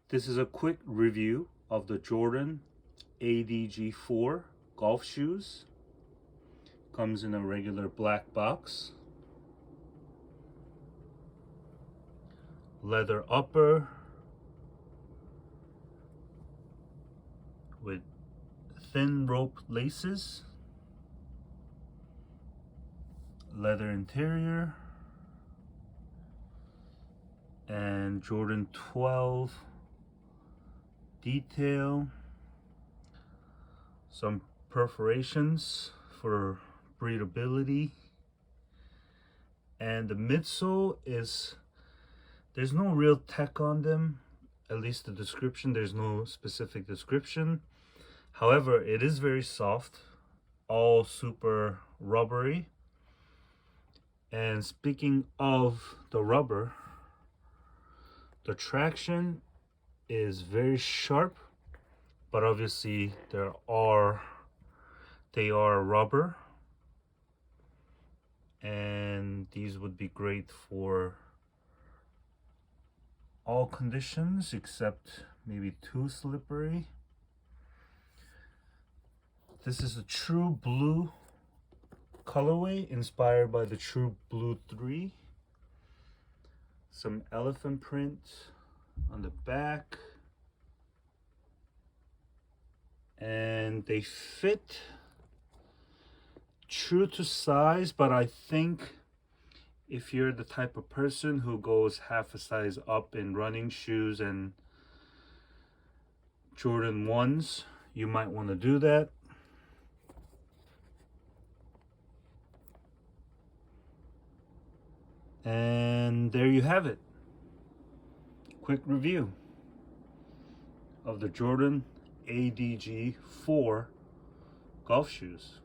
This is a quick review of the Jordan ADG 4 golf shoes. Comes in a regular black box. Leather upper with thin rope laces. Leather interior. And Jordan 12 detail. Some perforations for breathability. And the midsole is, there's no real tech on them, at least the description, there's no specific description. However, it is very soft, all super rubbery. And speaking of the rubber, the traction is very sharp, but obviously they are rubber, and these would be great for all conditions except maybe too slippery. This is a True Blue colorway inspired by the True Blue 3. Some elephant print on the back, and they fit true to size, but I think if you're the type of person who goes half a size up in running shoes and Jordan 1s, you might want to do that. And there you have it. Quick review of the Jordan ADG 4 golf shoes.